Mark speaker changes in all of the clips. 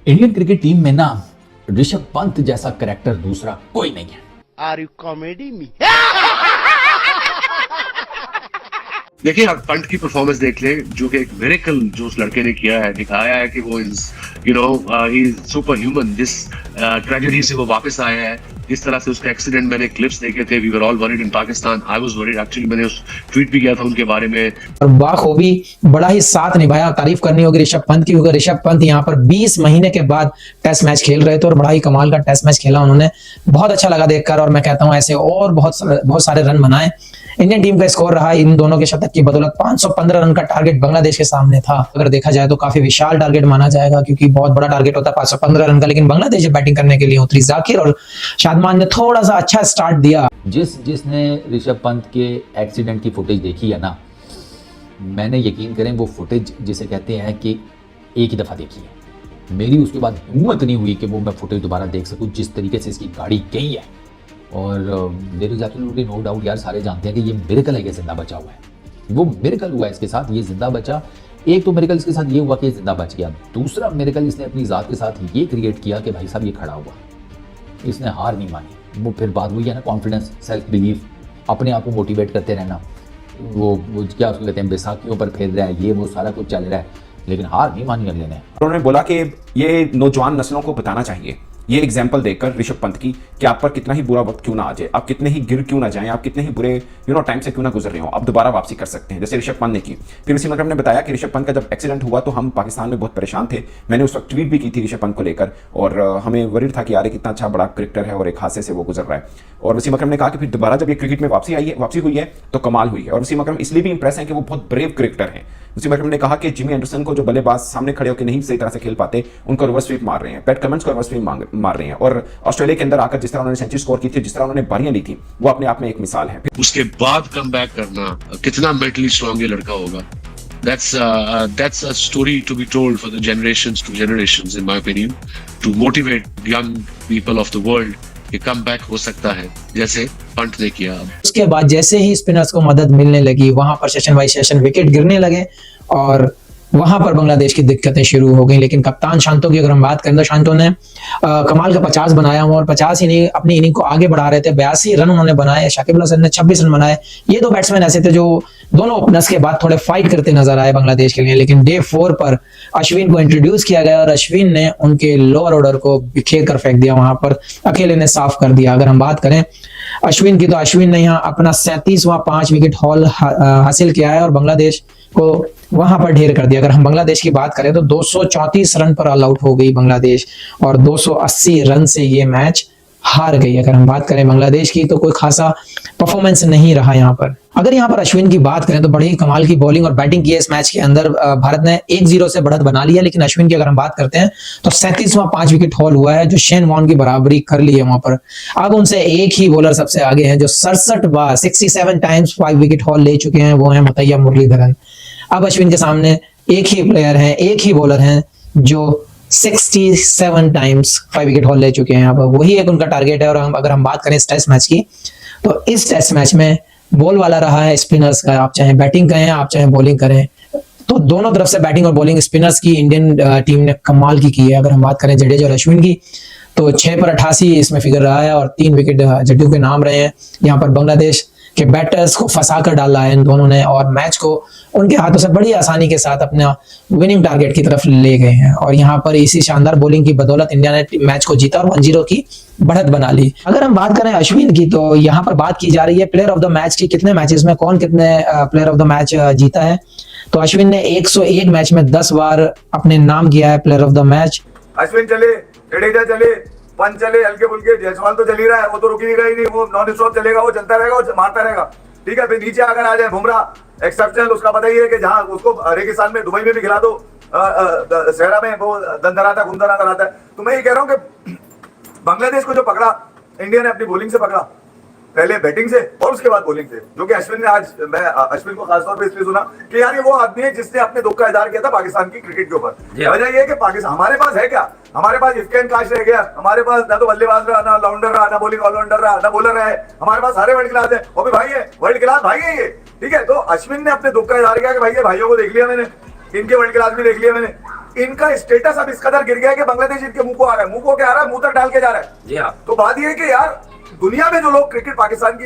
Speaker 1: Indian cricket team में ना ऋषभ पंत जैसा करेक्टर दूसरा कोई नहीं है।
Speaker 2: Are you comedy me?
Speaker 3: देखिए आप पंत की परफॉर्मेंस देख ले, जो कि एक मिरेकल जो उस लड़के ने किया है, दिखाया है कि वो ही इज सुपर ह्यूमन। जिस ट्रेजेडी से वो वापस आया है, जिस तरह से उसका एक्सीडेंट, मैंने क्लिप्स देखे थे। We were all worried in Pakistan, I was worried actually. मैंने उस ट्वीट भी किया था उनके बारे में।
Speaker 4: और बाखूबी बड़ा ही साथ निभाया। तारीफ करनी होगी ऋषभ पंत की, क्योंकि ऋषभ पंत यहाँ पर 20 महीने के बाद टेस्ट मैच खेल रहे थे और बड़ा ही कमाल का टेस्ट मैच खेला उन्होंने। बहुत अच्छा लगा देखकर, और मैं कहता हूँ ऐसे और बहुत सारे रन बनाए। इंडियन टीम का स्कोर रहा इन दोनों के शतक की बदौलत 515 रन का टारगेट बांग्लादेश के सामने था। अगर देखा जाए तो काफी विशाल टारगेट माना जाएगा, क्योंकि बहुत बड़ा टारगेट होता है 515 रन का। लेकिन बांग्लादेश बैटिंग करने के लिए उतरी। जाकिर और शादमान ने थोड़ा सा अच्छा स्टार्ट दिया।
Speaker 1: जिसने ऋषभ पंत के एक्सीडेंट की फुटेज देखी है ना, मैंने यकीन करें वो फुटेज जिसे कहते हैं कि एक ही दफ़ा देखी है। मेरी उसके बाद हिम्मत नहीं हुई कि वो मैं फुटेज दोबारा देख सकूं। जिस तरीके से इसकी गाड़ी गई है, और there is absolutely no doubt यार, सारे जानते हैं कि ये मिरेकल है कि जिंदा बचा हुआ है। वो मिरेकल हुआ है इसके साथ, ये जिंदा बचा। एक तो मिरेकल इसके साथ ये हुआ कि जिंदा बच गया। दूसरा मिरेकल इसने अपनी ज़ात के साथ ये क्रिएट किया कि भाई साहब ये खड़ा हुआ, इसने हार नहीं मानी। वो फिर बात हुई है ना, कॉन्फिडेंस, सेल्फ बिलीफ, अपने आप को मोटिवेट करते रहना। वो क्या उसको कहते हैं, बैसाखियों पर फेर रहा है, ये वो सारा कुछ चल रहा है, लेकिन हार नहीं मानी अगले ने।
Speaker 5: उन्होंने बोला कि ये नौजवान नस्लों को बताना चाहिए, ये एग्जाम्पल देकर ऋषभ पंत की, कि आप पर कितना ही बुरा वक्त क्यों ना आ जाए, आप कितने ही गिर क्यों ना जाएं, आप कितने ही बुरे टाइम से क्यों ना गुजर रहे हो, आप दोबारा वापसी कर सकते हैं, जैसे ऋषभ पंत ने की। फिर वसीम अकरम ने बताया कि ऋषभ पंत का जब एक्सीडेंट हुआ तो हम पाकिस्तान में बहुत परेशान थे। मैंने उस वक्त ट्वीट भी की थी ऋषभ पंत को लेकर, और हमें वरीड था कि यार कितना अच्छा बड़ा क्रिकेटर है और एक हादसे से वो गुजर रहा है। और वसीम अकरम ने कहा कि फिर दोबारा जब ये क्रिकेट में वापसी हुई है तो कमाल हुई है। और वसीम अकरम इसलिए भी इंप्रेस है कि वो बहुत ब्रेव क्रिकेटर हैं। वसीम अकरम ने कहा कि जिमी एंडरसन को जो बल्लेबाज सामने खड़े होकर नहीं सही तरह से खेल पाते, उनको रिवर्स स्वीप मार रहे हैं, पैट कमिंस को रिवर्स स्वीप मार रहे हैं। और ऑस्ट्रेलिया के अंदर आकर जिस तरह उन्होंने सेंचुरी स्कोर की थी, जिस तरह उन्होंने बारियां ली थी, वो अपने आप में एक मिसाल है।
Speaker 3: उसके बाद कम बैक करना, कितना मेंटली स्ट्रांग ये लड़का होगा। That's a story to be told for the generations to generations, in my opinion, to motivate young people of the world कि कम बैक हो सकता है, जैसे पंत ने किया।
Speaker 4: उसके बाद जैसे ही स्पिनर्स को मदद मिलने लगी, वहां पर सेशन बाय सेशन विकेट गिरने लगे और वहां पर बांग्लादेश की दिक्कतें शुरू हो गई। लेकिन कप्तान शांतो की अगर हम बात करें तो शांतो ने कमाल का 50 बनाया, और 50 ही नहीं, अपनी इनिंग को आगे बढ़ा रहे थे। 82 रन उन्होंने बनाए, शाकिब अल हसन ने 26 रन बनाए। ये दो बैट्समैन ऐसे थे जो दोनों ओपनर्स के बाद थोड़े फाइट करते नजर आए बांग्लादेश के लिए। लेकिन डे 4 पर अश्विन को इंट्रोड्यूस किया गया और अश्विन ने उनके लोअर ऑर्डर को बिखेर कर फेंक दिया, वहां पर अकेले ने साफ कर दिया। अगर हम बात करें अश्विन की, तो अश्विन ने यहाँ अपना 37वां 5 विकेट हॉल हासिल किया है और बांग्लादेश को वहां पर ढेर कर दिया। अगर हम बांग्लादेश की बात करें तो 234 रन पर ऑल आउट हो गई बांग्लादेश, और 280 रन से ये मैच हार गई। अगर हम बात करें बांग्लादेश की, तो कोई खासा परफॉर्मेंस नहीं रहा यहाँ पर। अगर यहाँ पर अश्विन की बात करें तो बड़ी कमाल की बॉलिंग और बैटिंग की है इस मैच के अंदर। भारत ने 1-0 से बढ़त बना लिया, लेकिन अश्विन की अगर हम बात करते हैं तो 37वां 5 विकेट हॉल हुआ है, जो शेन वॉर्न की बराबरी कर ली है वहां पर। अब उनसे एक ही बॉलर सबसे आगे हैं, जो 67 टाइम्स 5 विकेट हॉल ले चुके हैं, वो है मुतैय्यब मुरलीधरन। अब अश्विन के सामने एक ही प्लेयर है, एक ही बॉलर है जो 67 टाइम्स 5 विकेट हॉल ले चुके हैं। अब वही एक उनका टारगेट है। और अगर हम बात करें इस टेस्ट मैच की, तो इस टेस्ट मैच में बॉल वाला रहा है स्पिनर्स का। आप चाहे बैटिंग करें, आप चाहे बॉलिंग करें, तो दोनों तरफ से बैटिंग और बॉलिंग स्पिनर्स की इंडियन टीम ने कमाल की है। अगर हम बात करें जडेजा और अश्विन की, तो 6 पर 88 इसमें फिगर रहा है और 3 विकेट जड्डू के नाम रहे हैं। यहाँ पर बांग्लादेश के बैटर्स को फंसा कर डाला है इन दोनों ने, और मैच को उनके हाथों से बड़ी आसानी के साथ अपना विनिंग टारगेट की तरफ ले गए हैं। और यहाँ पर इसी शानदार बॉलिंग की बदौलत इंडिया ने मैच को जीता और 1-0 की बढ़त बना ली। अगर हम बात करें अश्विन की, तो यहाँ पर बात की जा रही है प्लेयर ऑफ द मैच की, कितने मैचेस में कौन कितने प्लेयर ऑफ द मैच जीता है। तो अश्विन ने 101 मैच में 10 बार अपने नाम किया है player of the match.
Speaker 6: Ashwin चले, जडेजा चले, पंत चले, हल्के फुल्के, जायसवाल तो चल ही रहा है, वो तो रुक ही नहीं, वो नॉन स्टॉप चलेगा, वो चलता रहेगा, वो मारता रहेगा। ठीक है, फिर नीचे अगर आ जाए बुमराह एक्सेप्शनल, उसका पता ही है कि जहां उसको रेगिस्तान में दुबई में भी खिला दो, सहरा में वो दंदराता घूमता नजर आता है। तो मैं ये कह रहा हूँ कि बांग्लादेश को जो पकड़ा इंडिया ने अपनी बॉलिंग से पकड़ा, पहले बैटिंग से और उसके बाद बॉलिंग से, जो कि अश्विन ने आज, मैं अश्विन को खासतौर पे इसलिए सुना कि यार ये वो आदमी है जिसने अपने दुख का इजहार किया था पाकिस्तान की क्रिकेट के ऊपर। वजह ये है कि पाकिस्तान, हमारे पास है क्या, हमारे पास इफ्कैन काश रह गया, हमारे पास ना तो बल्लेबाज रहा, ना ऑलराउंडर रहा, ना बॉलिंग ऑलराउंडर रहा, ना बॉलर रहा है। हमारे पास सारे वर्ल्ड क्लास है, वो भी भाई है, वर्ल्ड क्लास भाई है ये। ठीक है, तो अश्विन ने अपने दुख का इजहार किया कि भाई ये भाइयों को देख लिया मैंने, इनके वर्ल्ड क्लास भी देख लिया मैंने, इनका स्टेटस अब इस कदर गिर गया है कि बांग्लादेश इनके मुंह को आ रहा है, मुंह को क्या आ रहा है, मुंह तक डाल के जा रहा है।
Speaker 2: जी हाँ।
Speaker 6: तो बात यह है कि यार दुनिया में जो लोग क्रिकेट पाकिस्तान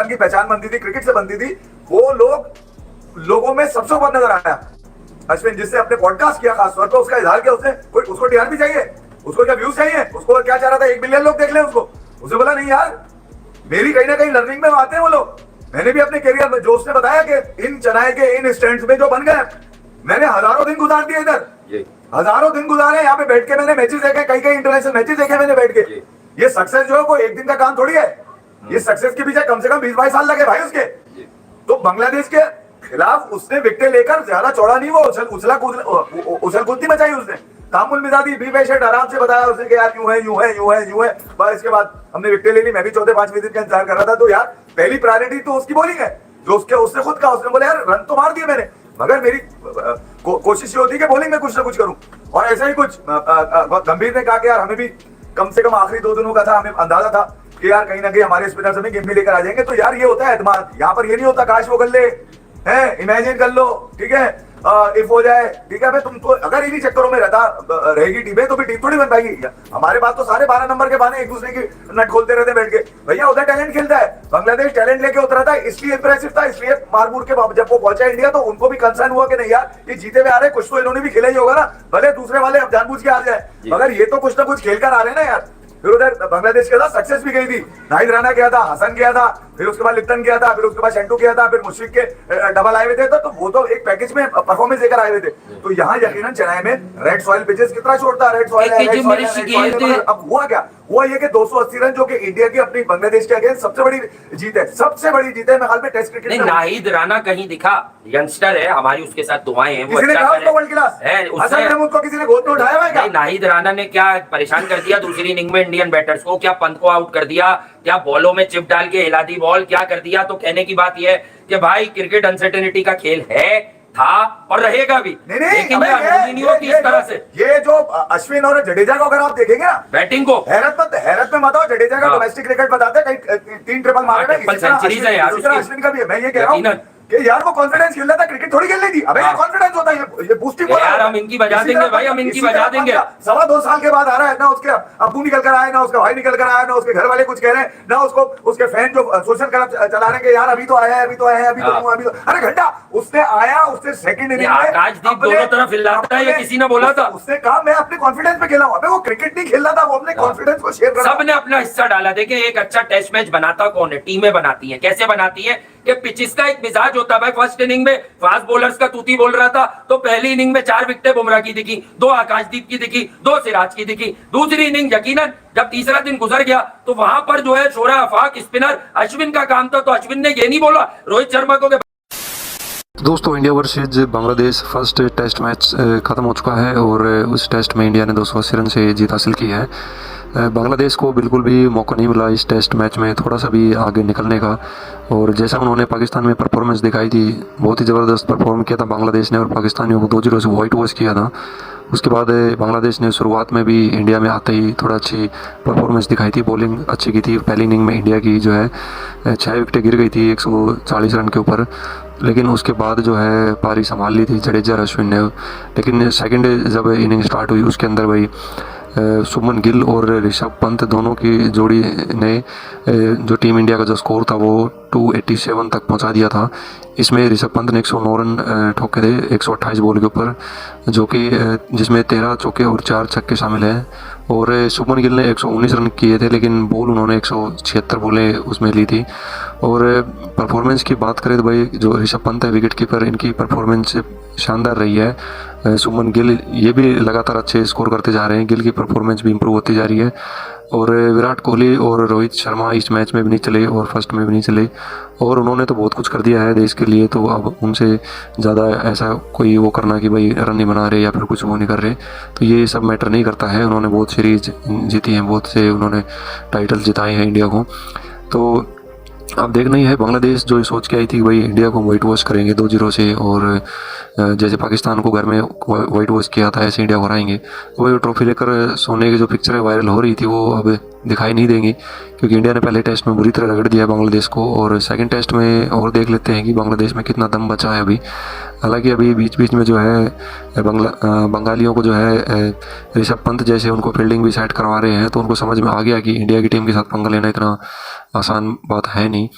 Speaker 6: की पहचान बनती थी, क्रिकेट से बनती थी, वो लोगों में सबसे ऊपर नजर आया अश्विन, जिससे अपने पॉडकास्ट किया खासतौर पर, उसका इजहार किया उसने, कोई उसको टीआरपी चाहिए, उसको क्या व्यूज चाहिए, उसको क्या चाह रहा था 1 बिलियन लोग देख ले उसको। उसने बोला नहीं यार, मेरी कहीं ना कहीं लर्निंग में आते हैं वो लोग। मैंने भी अपने करियर में, जो उसने बताया कि इन चेन्नई के इन स्टैंड्स में जो बन गए, मैंने हजारों दिन गुजार दिए इधर, हजारों दिन गुजारे यहाँ पे बैठ के, मैंने मैचेस देखे, कई इंटरनेशनल मैचेस देखे मैंने बैठ के। ये सक्सेस जो है वो एक दिन का काम थोड़ी है, ये सक्सेस के पीछे कम से कम 20-22 साल लगे भाई उसके। तो बांग्लादेश के खिलाफ उसने विकेट लेकर ज्यादा चौड़ा नहीं, वो उछल कूदती मचाई उसने, तामुल मिजाजी, बी पेशेंट, आराम से बताया उसने कि यार यूं है यूं है यूं है यूं है। बस इसके बाद हमने विकेट ले ली, मैं भी 14-5 दिन का इंतजार कर रहा था। तो यार पहली प्रायोरिटी तो उसकी बॉलिंग है, जो उसने खुद कहा, उसने बोला यार रन तो मार दिए मैंने, मगर मेरी कोशिश ये होती है कि बॉलिंग में कुछ ना कुछ करूं। और ऐसा ही कुछ गंभीर ने कहा कि यार हमें भी कम से कम आखिरी 2 दिनों का था, हमें अंदाजा था कि यार कहीं ना कहीं हमारे स्पिनर्स हमें गेम में लेकर आ जाएंगे। तो यार ये होता है एतमाद, यहाँ पर ये नहीं होता काश वो कर ले, है इमेजिन कर लो, ठीक है, इफ हो जाए, ठीक है भाई। तुम तो अगर इन्हीं चक्करों में रहेगी टीमें तो भी टीम थोड़ी बन पाएगी। हमारे पास तो सारे 12 नंबर के बहाने एक दूसरे की नट खोलते रहते बैठ के। भैया उधर टैलेंट खेलता है, बांग्लादेश टैलेंट लेके उतरा था, इसलिए इंप्रेसिव था, इसलिए मार मुर के जब वो पहुंचा इंडिया तो उनको भी कंसर्न हुआ कि नहीं यार ये जीते हुए आ रहे, कुछ तो इन्होंने भी खेला ही होगा ना, भले दूसरे वाले अब जानबूझ के आ जाए, मगर ये तो कुछ ना कुछ खेल कर आ रहे ना यार। फिर उधर बांग्लादेश के साथ सक्सेस भी गई थी, नाहिद राणा गया था, हसन गया था, फिर उसके बाद लिप्टन गया था, फिर उसके बाद शेंटू गया था, फिर मुश्फिक के डबल आए हुए थे। तो वो तो एक पैकेज में परफॉर्मेंस देकर आए हुए थे। तो यहाँ यकीनन चेन्नई में रेड सॉइल पिचेस कितना छोड़ता, रेड सॉइल अब हुआ क्या, हुआ ये कि 280 रन जो कि इंडिया की अपनी बांग्लादेश के अगेंस्ट सबसे बड़ी जीत है, सबसे बड़ी जीत है मेरे टेस्ट क्रिकेट में।
Speaker 2: नाहिद राणा कहीं दिखा, यंगस्टर है, हमारी उसके साथ दुआएं हैं, वो
Speaker 6: किसी ने
Speaker 2: अच्छा
Speaker 6: कहा वर्ल्ड क्लास है, उसको किसी ने गोद में उठाया है क्या?
Speaker 2: नाहिद राणा ने क्या परेशान कर दिया दूसरी इनिंग में इंडियन बैटर्स को, क्या पंत को आउट कर दिया, क्या बॉलों में चिप डाल के हिला दी बॉल, क्या कर दिया। तो कहने की बात यह है कि भाई क्रिकेट अनसर्टेनिटी का खेल है, था और रहेगा भी, लेकिन नहीं होती इस तरह से।
Speaker 6: ये जो अश्विन और जडेजा को अगर आप देखेंगे ना
Speaker 2: बैटिंग को,
Speaker 6: हैरत में मत आओ, जडेजा का डोमेस्टिक क्रिकेट बताते हैं, कहीं 3 ट्रिपल मारे हैं, अश्विन का भी है। मैं ये कह रहा हूँ कि यार वो कॉन्फिडेंस खेल रहा था, क्रिकेट थोड़ी खेलनी थी। अबे ये कॉन्फिडेंस होता है, ये बूस्टिंग
Speaker 2: यार हम इनकी बजा देंगे भाई, हम इनकी बजा देंगे।
Speaker 6: 2.25 साल के बाद आ रहा है ना, उसके अब्बू निकल कर आए, ना उसका भाई निकल कर आया, ना उसके घर वाले कुछ कह रहे हैं, ना उसको उसके फैन जो सोशल क्लब चला रहे हैं कि यार अभी तो आया है, अभी तो आया है, अभी तो अरे घंटा उसने आया, उसने सेकंड इनिंग में
Speaker 2: आकाशदीप दोनों तरफ हिलाता है, ये किसी ने बोला था।
Speaker 6: उसने कहा मैं अपने कॉन्फिडेंस पे खेला हूं। अबे वो क्रिकेट नहीं खेल रहा था, वो अपने कॉन्फिडेंस को शेयर कर रहा था।
Speaker 2: सबने अपना हिस्सा डाला। देखिए एक अच्छा टेस्ट मैच बनाता कौन है, टीमें बनाती हैं। कैसे बनाती है कि पिचिस का एक मिजाज होता है भाई। फर्स्ट इनिंग में फास्ट बॉलर्स का तूती बोल रहा था, तो पहली इनिंग में 4 विकेटें बुमराह की दिखी, 2 आकाशदीप की दिखी, 2 सिराज की दिखी। दूसरी इनिंग यकीनन जब तीसरा दिन गुजर गया तो वहां पर जो है शोरा अफाक स्पिनर अश्विन का काम था। तो अश्विन ने ये नहीं बोला रोहित शर्मा को।
Speaker 7: दोस्तों India versus Bangladesh first test match ख़त्म हो चुका है और उस टेस्ट में इंडिया ने 280 रन से जीत हासिल की है। बांग्लादेश को बिल्कुल भी मौका नहीं मिला इस टेस्ट मैच में थोड़ा सा भी आगे निकलने का। और जैसा उन्होंने पाकिस्तान में परफॉर्मेंस दिखाई थी, बहुत ही ज़बरदस्त परफॉर्म किया था बांग्लादेश ने और पाकिस्तानियों को 2-0 से वाइट वॉश किया था। उसके बाद बांग्लादेश ने शुरुआत में भी इंडिया में आते ही थोड़ा अच्छी परफॉर्मेंस दिखाई थी, बॉलिंग अच्छी की थी। पहली इनिंग में इंडिया की जो है 6 विकेटें गिर गई थी 140 रन के ऊपर, लेकिन उसके बाद जो है पारी संभाल ली थी जडेजा और अश्विन ने। लेकिन सेकंड जब इनिंग स्टार्ट हुई उसके अंदर भाई शुभमन गिल और ऋषभ पंत दोनों की जोड़ी ने जो टीम इंडिया का जो स्कोर था वो 287 तक पहुंचा दिया था। इसमें ऋषभ पंत ने 109 रन ठोके थे 128 बॉल के ऊपर, जो कि जिसमें 13 चौके और 4 छक्के शामिल हैं। और शुभमन गिल ने 119 रन किए थे, लेकिन बॉल उन्होंने 176 बॉलें उसमें ली थी। और परफॉर्मेंस की बात करें तो भाई जो ऋषभ पंत है विकेट कीपर, इनकी परफॉर्मेंस शानदार रही है। शुभमन गिल ये भी लगातार अच्छे स्कोर करते जा रहे हैं, गिल की परफॉर्मेंस भी इंप्रूव होती जा रही है। और विराट कोहली और रोहित शर्मा इस मैच में भी नहीं चले और फर्स्ट में भी नहीं चले, और उन्होंने तो बहुत कुछ कर दिया है देश के लिए। तो अब उनसे ज़्यादा ऐसा कोई वो करना कि भाई रन नहीं बना रहे या फिर कुछ वो नहीं कर रहे, तो ये सब मैटर नहीं करता है। उन्होंने बहुत सीरीज जीती हैं, बहुत से उन्होंने टाइटल जिताए हैं इंडिया को। तो अब देखना ही है, बांग्लादेश जो सोच के आई थी भाई इंडिया को वाइट वॉश करेंगे 2-0 से, और जैसे पाकिस्तान को घर में वाइट वॉश किया था ऐसे इंडिया को हराएंगे। तो वही ट्रॉफी लेकर सोने की जो पिक्चरें वायरल हो रही थी वो अब दिखाई नहीं देंगी, क्योंकि इंडिया ने पहले टेस्ट में बुरी तरह रगड़ दिया है बांग्लादेश को। और सेकंड टेस्ट में और देख लेते हैं कि बांग्लादेश में कितना दम बचा है अभी। हालांकि अभी बीच बीच में जो है बंगालियों को जो है ऋषभ पंत जैसे उनको फील्डिंग भी सेट करवा रहे हैं, तो उनको समझ में आ गया कि इंडिया की टीम के साथ पंगा लेना इतना आसान बात है नहीं।